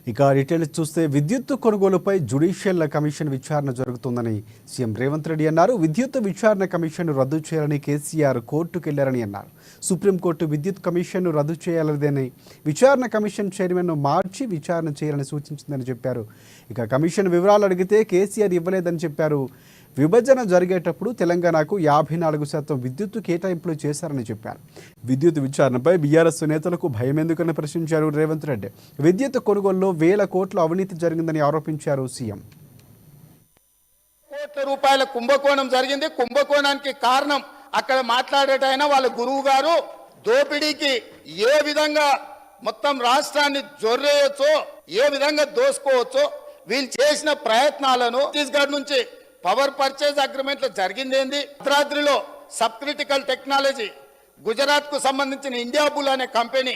ఇక డీటెయిల్స్ చూస్తే విద్యుత్ కొనుగోలుపై జ్యుడిషియల్ కమిషన్ విచారణ జరుగుతుందని సీఎం రేవంత్ రెడ్డి అన్నారు. విద్యుత్ విచారణ కమిషన్ రద్దు చేయాలని కేసీఆర్ కోర్టుకెళ్లారని అన్నారు. సుప్రీంకోర్టు విద్యుత్ కమిషన్ రద్దు చేయాలదని విచారణ కమిషన్ చైర్మన్ను మార్చి విచారణ చేయాలని సూచించిందని చెప్పారు. ఇక కమిషన్ వివరాలు అడిగితే కేసీఆర్ ఇవ్వలేదని చెప్పారు. విభజన జరిగేటప్పుడు తెలంగాణకు 54% విద్యుత్ కేటాయింపులు చేశారని చెప్పారు. విద్యుత్ విచారణపై బీఆర్ఎస్ నేతలకు భయం ఎందుకని ప్రశ్నించారు రేవంత్ రెడ్డి. విద్యుత్ కొనుగోలులో వేల కోట్ల అవినీతి జరిగిందని ఆరోపించారు సీఎం. కోట్ల రూపాయల కుంభకోణం జరిగింది. కుంభకోణానికి కారణం అక్కడ మాట్లాడేటైనా వాళ్ళ గురువు గారు దోపిడీకి ఏ విధంగా మొత్తం రాష్ట్రాన్ని జొర్రేయొచ్చో, ఏ విధంగా దోసుకోవచ్చో వీళ్ళు చేసిన ప్రయత్నాలను ఛత్తీస్గఢ్ నుంచి పవర్ పర్చేజ్ అగ్రిమెంట్ లో జరిగిందేంది, భద్రాద్రిలో సబ్ క్రిటికల్ టెక్నాలజీ, గుజరాత్ కు సంబంధించిన ఇండియా బుల్ అనే కంపెనీ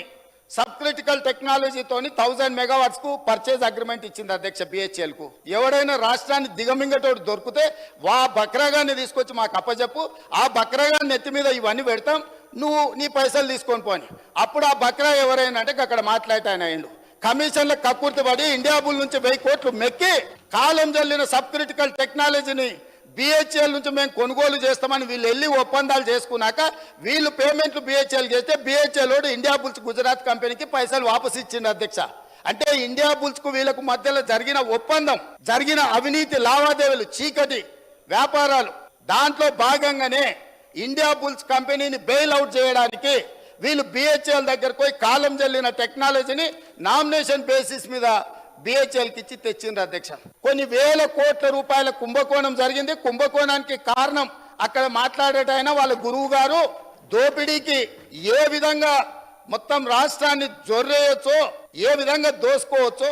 సబ్ క్రిటికల్ టెక్నాలజీతోని 1000 మెగావాట్స్ కు పర్చేజ్ అగ్రిమెంట్ ఇచ్చింది అధ్యక్ష బిహెచ్ఎల్ కు. ఎవడైనా రాష్ట్రాన్ని దిగమింగటోడు దొరికితే వా బక్రాగాన్ని తీసుకొచ్చి మాకు అప్పచెప్పు, ఆ బక్రాగాన్ని నెత్తి మీద ఇవన్నీ పెడతాం, నువ్వు నీ పైసలు తీసుకొని పోని. అప్పుడు ఆ బక్రా ఎవరైనా అంటే అక్కడ మాట్లాడతాయన అయిండు. కమిషన్ల కక్కుర్తిపడి ఇండియా బుల్ నుంచి 1000 కోట్లు మెక్కి కాలం జల్లిన సబ్ క్రిటికల్ టెక్నాలజీని బిహెచ్ఎల్ నుంచి మేము కొనుగోలు చేస్తామని వీళ్ళు వెళ్ళి ఒప్పందాలు చేసుకున్నాక వీళ్ళు పేమెంట్లు బిహెచ్ఎల్ చేస్తే బిహెచ్ఎల్ ఇండియా బుల్స్ గుజరాత్ కంపెనీకి పైసలు వాపసు ఇచ్చింది అధ్యక్ష. అంటే ఇండియా బుల్స్ కు వీళ్ళకు మధ్యలో జరిగిన ఒప్పందం, జరిగిన అవినీతి లావాదేవీలు, చీకటి వ్యాపారాలు, దాంట్లో భాగంగానే ఇండియా బుల్స్ కంపెనీని బెయిల్ అవుట్ చేయడానికి వీళ్ళు బిహెచ్ఎల్ దగ్గరకు పోయి కాలం జల్లిన టెక్నాలజీని నామినేషన్ బేసిస్ మీద బిహెచ్ఎల్కి ఇచ్చి తెచ్చిండ్రు అధ్యక్ష. కొన్ని వేల కోట్ల రూపాయల కుంభకోణం జరిగింది. కుంభకోణానికి కారణం అక్కడ మాట్లాడేటైనా వాళ్ళ గురువు గారు దోపిడీకి ఏ విధంగా మొత్తం రాష్ట్రాన్ని జొర్రేయొచ్చో, ఏ విధంగా దోసుకోవచ్చో